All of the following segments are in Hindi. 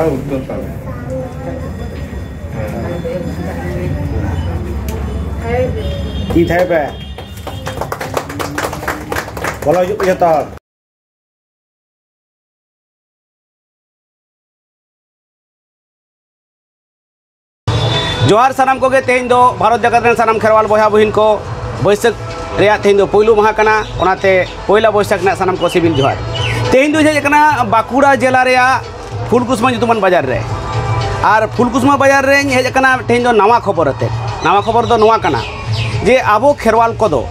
उत्तर ताले की थे पे बोलो जतो जोहार सानाम को तेहन दो भारत जगत सानाम खेरवाल बहा बहिन को बैसाख रेया तेहन दो पहिलू माहा कना ओनाते पहिला बैसाख ना सानाम को सिबिल जोहार तेहन दो हेज कना बाकुड़ा जिला रेया फुलकुसमा जुतुमान बाजार रे और फुलकुसमा बाजार रे हेज कना तेहन दो नवा खबर अते नवा खबर दो नवा कना जे आबो खेरवाल को दो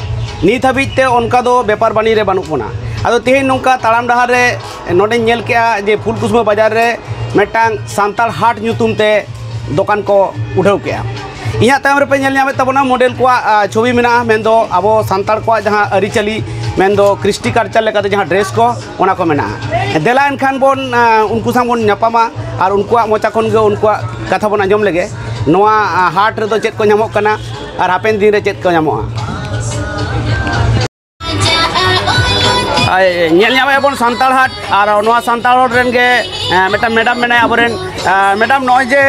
नित हाबिते उनका दो व्यापार बाणी रे बानुक बना आदो तेहन नोंका तालाम डहार रे नोडे नेल केया जे फुलकुसमा बाजार रे मेटांग सांताल हाट ᱧᱩᱛᱩᱢ ते दुकान को उठाव के इना तायम रे पे नेल ᱧᱟᱢᱮ तबना मॉडल को छवि मेना मेंदो आबो सांताल को जहां अरिचली मेंदो क्रिस्टी कल्चर लेकाते जहां ड्रेस को ओना को मेना देला एनखान बोन उनको संग बोन ᱧᱟᱯᱟᱢᱟ और उनको मोचा खन गे उनको कथा बोन आंजम लेगे नोआ हाट रे दो चेत को ᱧᱟᱢᱚᱜ कना और हापेन दिन रे चेत को ᱧᱟᱢᱚᱜᱼᱟ नेल ᱧᱟᱢᱮ बोन सांताल हाट और नोआ सांताल हाट रेन गे मेटा मैडम मेना अबरेन मैडम नॉय जे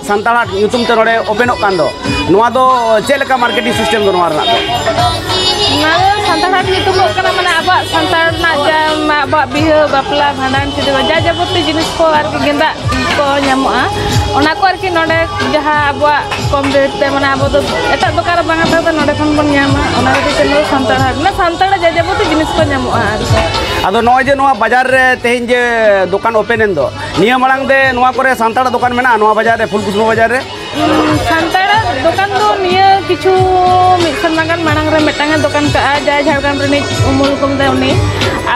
सांताल हाट ᱧᱩᱛᱩᱢ ते नोडे ओपनोग कान दो नोआ दो चेलेका मार्केटिंग सिस्टम दो नोआ रना दो सांताल हाट ᱧᱩᱛᱩᱢᱚᱜ ᱠᱟᱱᱟ ᱢᱟᱱᱮ ᱟᱵᱚ ᱥᱟᱱᱛᱟᱲ ᱨᱮᱱᱟᱜ ᱟᱵᱚ ᱵᱤᱦᱟᱹ ᱵᱟᱯᱞᱟ ᱵᱷᱟᱸᱰᱟᱱ ᱪᱮᱫ ᱡᱟ ᱡᱟᱵᱚᱛᱤ ᱡᱤᱱᱤᱥ ᱠᱚ ᱟᱨᱠᱤ ᱜᱮᱸᱫᱟᱜ ᱠᱚ ᱧᱟᱢᱚᱜᱼᱟ ᱚᱱᱟ ᱠᱚ ᱟᱨᱠि ᱱᱚᱰᱮ ᱡᱟᱦᱟᱸ ᱟᱵᱚᱣᱟᱜ ᱠᱚᱢ ᱨᱮᱴ ᱛᱮ ᱢᱟᱱᱮ ᱟᱵᱚ ᱫᱚ ᱮᱴᱟᱜ ᱫᱚᱠᱟन ᱨᱮ ᱵᱟᱝ ᱦᱟᱛᱟᱣ ᱛᱮ ᱱᱚᱰᱮ ᱠᱷᱚᱱ ᱵᱚᱱ ᱧᱟᱢᱟ ᱚᱱᱟ ᱠᱷᱟᱹᱛᱤᱨ ᱛᱮ ᱱᱚᱣᱟ ᱥᱟᱱᱛᱟᱲ ᱦᱟᱴ ᱢᱟᱱᱮ ᱥᱟᱱᱛᱟᱲ ᱡᱟ ᱡᱟᱵᱚᱛᱤ ᱡᱤᱱᱤस को ᱧᱟᱢᱚᱜᱼᱟ ᱟᱨᱠᱤ आदो नॉय जे नोआ बाजार रे तेहन जे दुकान ओपन एन दो निया मांग दे नोआ करे सांताड़ दुकान मेना नोआ बाजार रे फुलकुसमा बाजार रे सांताड़ दुकान दो निया किछु मिद सरमागान मांग रे मेटांग दुकान का जाय झारग्राम रे उमुल कम दे उनी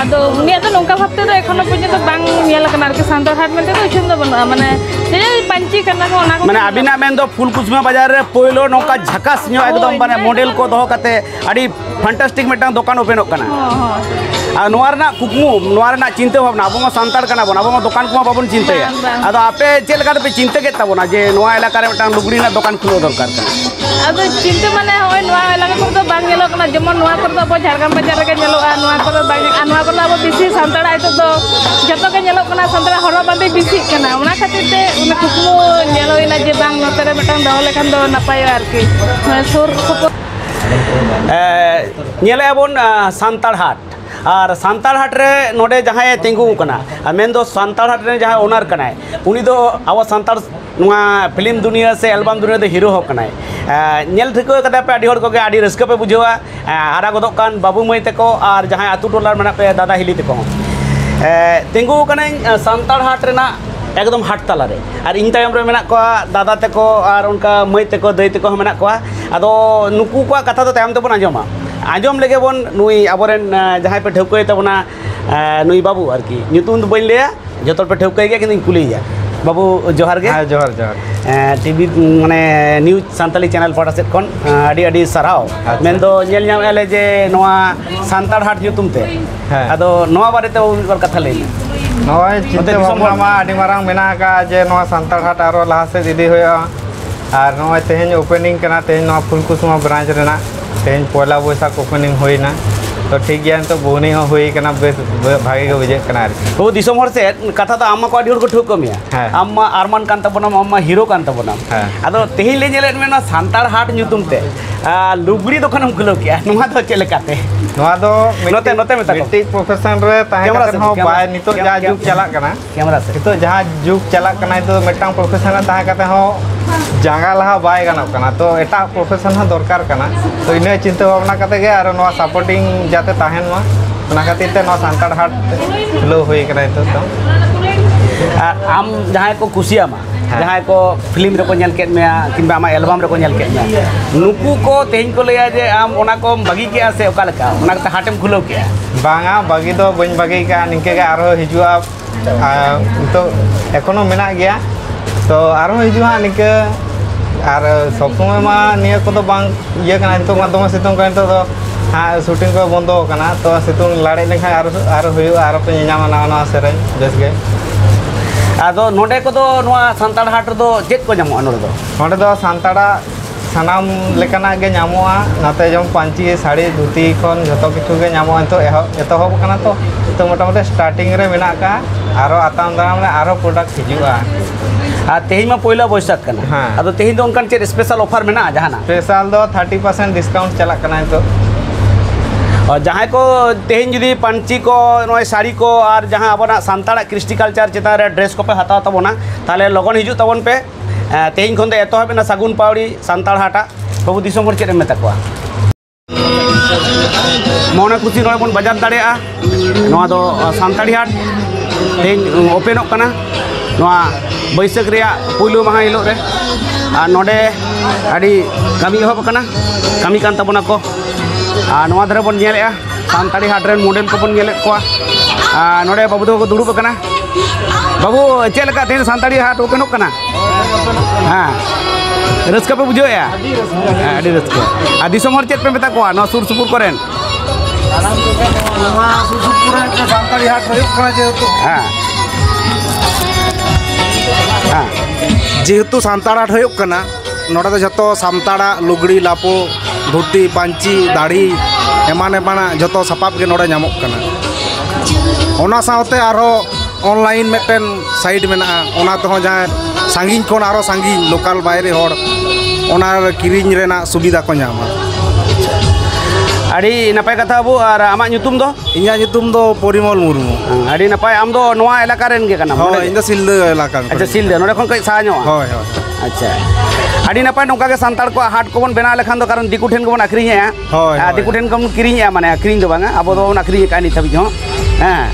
आदो उनी तो नोंका भाबते तो एखोनो पर्यंत बांग नेल कना आरकी सांताड़ हाट मेनते तो उछन दो बना माने जे पंची कना को ओना को माने अबिना मेन दो फुलकुसमा बाजार रे पोइलो नोंका झकास न्यो एकदम माने मॉडल को दोहो काते अडी फैंटास्टिक मेटांग दुकान ओपनोग कना आ नोआ रना कुकमु नोआ रना चिंता भावना अब सांताड़ कना बन अब दुकान को बाबन चिंताया आदो आपे चेल लेका पे चिंता के ताबोना जे नोआ इलाका रे मेटांग लुगड़ी ना दुकान खुलो दरकार कना आदो चिंता माने होय नोआ इलाका को तो बांग नेलो कना जेमन नोआ को तो झारग्राम बाजार रे के नेलोआ नोआ को तो बांग नोआ को अब बिसी सांताड़ आइतो तो जतो के नेलो कना सांताड़ हरो बांदे बिसी कना ओना खातिर ते ओना कुकमु नेलोइना जे बांग नोते रे मेटांग दहो लेखान दो नापाय आरकी सुर सुपुर नेले बोन सांताड़ हाट और सांताड़ हाट रे नोडे जहां तिंगू कना मेन दो सांताड़ हाट रे जहां ओनर कनाय उनी दो अब सांताड़ नुआ फिल्म दुनिया से एल्बम दुनिया दो हीरो हो कनाय नेल ठिको कदा पे आडी हर को आडी रस्का पे बुझेवा हारा गदोक कान बाबू मई तको और जहां आतु टोलार मेना पे दादा हिली तको तिंगू कनाय सांताड़ हाट रेना एकदम हाट तला रे और इन तायम रे मेना को दादा तको और उनका मई तको दई तको मेना को आदो नुकु को कथा तो तायम तो बन आजमा आजम लेगे बोन नुई अबरेन जहां पे ठौकय तबना नुई बाबू आरकी ᱧᱩᱛᱩᱢ दो बइन लेया जतो पे ठौकय गे किन कुलिया बाबू जोहार गे हां जोहार जोहार टीवी माने न्यूज सांताली चैनल पाटा सेट कोन आडी आडी सराव मेन दो नेल ᱧᱟᱢ एले जे नोआ सांताड़ हाट ᱧᱩᱛᱩᱢ ते आदो नोआ बारे ते बर कथा लई नोय चिंता भावना मा आडी मारांग मेना का जे नोआ सांताड़ हाट आरो लाहा से इदी होया और नोय तेहन ओपनिंग कना तेहन नोआ फुलकुसमा ब्रांच रेना तेहन पहला बैसाख ओपनिंग होइना तो ठीक गया तो बोनी हो हुई कना बेस भागे के बुझे कना तो दिसम हर से कथा तो आम्मा को आडी हर को ठोक कमिया आम्मा आरमान कांता बनम आम्मा हीरो कांता बनम आदो तेहि ले जेले मेना सांताड़ हाट ᱧᱩᱛᱩᱢ ते लुगड़ी दुकान हम खुलो किया नोआ दो चेले काते नोआ दो नोते नोते मेता को मिट्टी प्रोफेशन रे ताहे कते हो बाय नितो जा जुग चला कना कैमरा से नितो जहां जुग चला कना तो मेटांग प्रोफेशन ताहे कते हो जांगा लहा बाय गानो कना तो एटा प्रोफेशन हो दरकार कना तो इने चिंता भावना कते गे और नोआ सपोर्टिंग जाते ताहेन मा ओना खातिर ते नोआ सांताड़ हाट खुलो होई कना तो आम जहां को कुसिया मा जहां को फिल्म रे को नेल केत में किबा आमा एल्बम रे को नेल केत में नुकु को तेहन को लेया जे आम ओना को बागी के से ओका लका ओना त हाटेम खुलो के बांगा बागी दो बइन बागी का निके के आरो हिजुआ तो एखोनो मेना गया तो आरो हिजुआ निके और सब समय मा निया को तो बांग ये कना तो मा दम सितुंग का तो हाँ शूटिंग को बंद होना तो सितुंग लाड़े लेखा आरो हुयो आरो पे नामा नावा सेरें बेस गे आदो नोडे को दो नोआ सांताड़ हाट दो चेत को नामो नोडे दो सांताड़ा सानाम लेकाना गे नामोआ नाते जम पांची साड़ी धुती खन जतो किछु गे नामो तो एतहब कना तो तो मोटामुटी स्टार्टिंग रे मेना का आरो आताम दाराम रे आरो प्रोडक्ट हिजुआ तेहिं मा पहिला बैसाख कना हाँ। आदो तेहिं दो उनकान चेक स्पेशल ऑफर मेना जहाना स्पेशल दो 30% डिस्काउंट चला कना तो और जहाँ को तेहिं जुदी पंची को नोय साड़ी को और जहाँ अपना सानताड़ा कृष्टि कल्चर चेता रे ड्रेस को पे हताव तबोना ताले लगन हिजु तबन पे तेहिं खन दे एतोहबेना सागुन पावड़ी सानताड़ हाटा बाबू दिसोम हर चेद मेता कोआ मने खुशी नोय बन बाजार दाड़ेया नोआ दो सानताड़ी हाट तेहिं ओपेनोग कना नोआ बैसाख रेया पुइलु माहा हिलोग रे और नोडे आडी कामी एहब कना कामी कान तबोना को और नोआ धरे बन नेलेया सानताड़ी हाट रेन मॉडल को बन नेले कोआ नोडे बाबू दो दुड़ुब कना बाबू चेद लका तेहिं सानताड़ी हाट ओपेनोग कना हाँ रस्का पे बुझोया आडी रस्का आ दिसोम हर चेद पे मेता कोआ नोआ सुर सुपुर करेन सानताड़ी हाट हुयुग कना जेहेतु हाँ हाँ जेहेतु सानताड़ हाट हुयुग कना नोडे दो जतो सानताड़ा लुगड़ी लापो धोती पांची दाढ़ी एमान एमाना जतो सपाप के नोडे नामोग कना ओना सावते आरो ऑनलाइन मेटेन साइट मेना ओना तो जहाँ सांगिन कोन आरो सांगिन लोकल बाहरे होड़ ओना किरिंग रेना सुविधा को नामा आडी नपाय कथा बाबू और आमा nyutum दो इन्या nyutum दो परिमल मुर्मू आडी नपाय आम दो नोआ एलाका रेन गे कना हो इन सिल्दा इलाका अच्छा सिल्दा नोडे खन कई सा ᱧᱚᱜ होय होय अच्छा आडी नपाय नोका के सानताड़ को हाट को बन बेना लेखान दो कारण दिकु ठेन को बन अखरिᱧ ए होय दिकु ठेन को बन किरिᱧ ए माने अखरिᱧ दो बांगा अब दो बन अखरिᱧ का नि तबि हो हां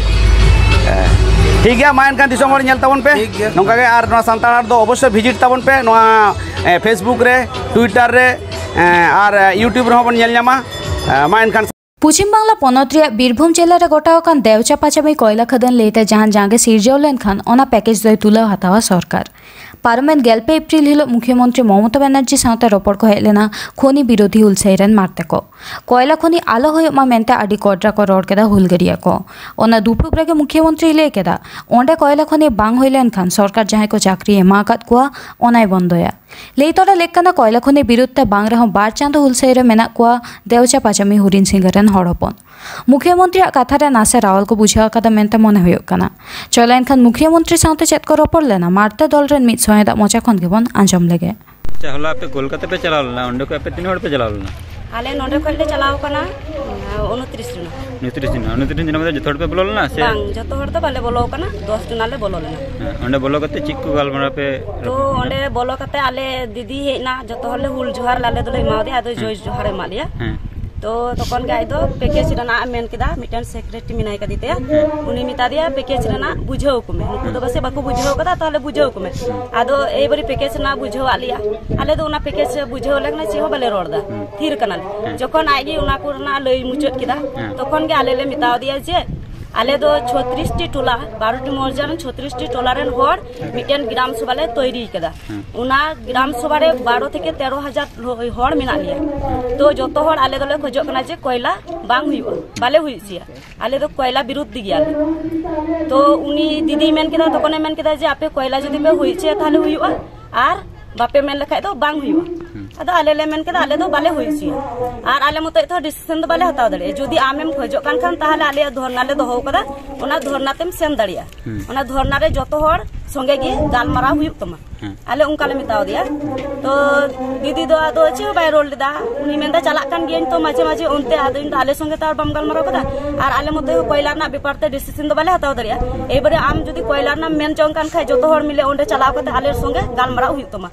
ठीक गया मा एनकान दिसोम हर नेल तबन पे नोका के आर नोआ सानताड़ हाट दो अवश्य विजिट तबन पे नोआ फेसबुक रे ट्विटर रे और यूट्यूब रे बन नेल ᱧᱟᱢᱟ मा एनकान पश्चिम बांगला पनत रे बीरभूम जिला रे गोटावकान देवचा पाचामी कोयला खदन लेते जहां जागे सिरजाव लेनखान ओना पैकेज दय तुला हतावा सरकार पार्लामेंट गेलपे एप्रिल हिलो मुख्यमंत्री ममता बनर्जी साथे रोपड़ को हेज लेना खनि विरोधी हुलसैरन मारते को कोयला खनि आलो होय मा मेनते आडी कोड्रा को रोड केदा हुलगरिया को ओना दुपुर रे मुख्यमंत्री ले केदा ओंडे कोयला खनि बांग होय लेनखान सरकार जहां को चाकरी एमाकात को ओनाय बंदया लेतोरा लेकना कोयला खनि विरुद्ध बांग रह बार चांद हुलसैरे मेना को देवचा पाचामी हुरिन सिंगरन हड़पन मुख्यमंत्री कथा रे नासे रावल को बुझा कदा मेनते मने होय कना चलेन खान मुख्यमंत्री साथे चेत को रोपड़ लेना मारते दल रेन मित सोयदा मोचा खन गेबन आंजम लेगे चाहला पे कोलकाता पे चलाव लेना ओंडे को पे 3 हड़ पे चलाव लेना आले नोडे खले चलाव कना 29 दिन मतलब जतो हड़ पे बोलो लेना से बांग जतो हड़ तो बाले बोलो कना 10 दिन आले बोलो लेना ओंडे बोलो कते चिक को गालमरा पे तो ओंडे बोलो कते आले दीदी हेना जतो हले हुल जोहार लाले दोले मावदे आदो जोय जोहारे मालिया तो तखन गाय दो पैकेज रना मेन केदा मिटन सेक्रेटरी मिनाय कदिते उनी मिता दिया पैकेज रना बुझाव कुमे नुकु दो बसे बाको बुझाव कदा ताले बुझाव कुमे आदो ए बरी पैकेज ना बुझाव आलिया आले दो उना पैकेज बुझाव लगना चिहो बाले रोडदा थीर कनाल जखन आगी उना को रना लई मुचट केदा तखन गे आले ले मिता दिया जे आले दो 36 टी टोला 12 टी मर्जान 36 टी टोला रेन होर मिटन ग्राम सभा ले तैयारी केदा उना ग्राम सभा रे 12 থেকে 13000 होर मिना लिया तो जतो होर आले दोले खोजो कना जे कोयला बांग हुइबा बाले हुइसिया आले दो कोयला विरुद्ध दिया तो उनी दीदी मेन केदा तखने मेन केदा जे आपे कोयला जदी पे हुइचे ताले हुइबा आर बापे मेन लेखाय दो बांग हुइबा अदा आले ले मेन केदा आले दो बाले हुइसिया आर आले मते तो डिसीजन दो बाले हताव दड़े जदी आमेम खोजो कान खान ताहले आले धरना ले दोहो कदा ओना धरना तेम सेन दड़िया ओना धरना रे जतो होर संगे गे गालमारा हुइब तमा आले उनका ले मिताव दिया तो दीदी दो आदो चे बाय रोल दा उनी मेंदा चला कान गेन तो माजे माजे उनते आदो इन आले संगे तार बम गालमारा कदा आर आले मते कोयला ना बेपारते डिसीजन दो बाले हताव दड़िया एबारे आम जदी कोयला ना मेन चौं कान खाय जतो होर मिले ओंडे चलाव कते आले संगे गालमारा हुइब तमा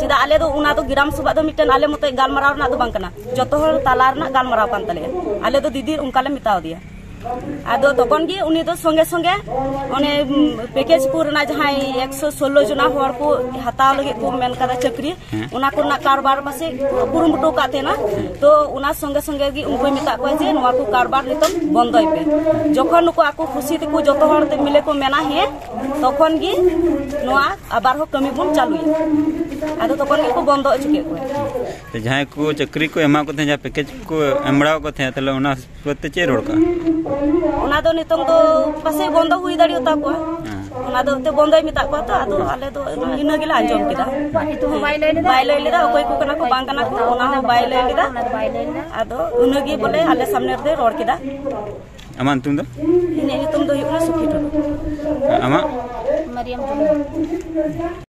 चिदा आले दो उना दो ग्राम सभा दो मिटन आले मते गालमारा ना दो बांग कना जतो होर तालार ना गालमारा कान तले आले दो दीदी उनका ले मिताव दिया आदो तखन गे उनी दो संगे संगे ओने पैकेज पुरना जहां 116 जना होर को हताव लगे को मेन कदा चक्री उना को ना कारबार पासे पुरुमुटो काते ना तो उना संगे संगे गे उनको मिता को जे नवा को कारबार नितम बंदय पे जखन को आको खुशी ते को जतो होर ते मिले को मेना हे तखन गे नवा आबार हो कमी बन चालू आदो तखन को बंद अचके को तो जहां को चक्री को एमा को थे जा पैकेज को एमड़ाव को थे तले उना प्रति चे रोड का उना दो नितम दो पासे बंद हुई दाड़ी ता को उना दो ते बंदय मिता को तो आदो आले दो इना गेला अंजम केदा बाय लय लेदा ओकय को कना को बांग कना को उना हो बाय लय लेदा आदो उनगी बोले आले सामने रे रोड केदा Aman ᱧᱩᱛᱩᱢ ᱫᱚ? ᱤᱧᱟᱹᱜ ᱧᱩᱛᱩᱢ ᱫᱚ ᱦᱩᱭᱩᱜ ᱠᱟᱱᱟ ᱥᱩᱠᱷᱤ ᱴᱩᱰᱩ। ᱟᱢᱟᱜ? ᱢᱟᱨᱤᱭᱟᱢ ᱴᱩᱰᱩ।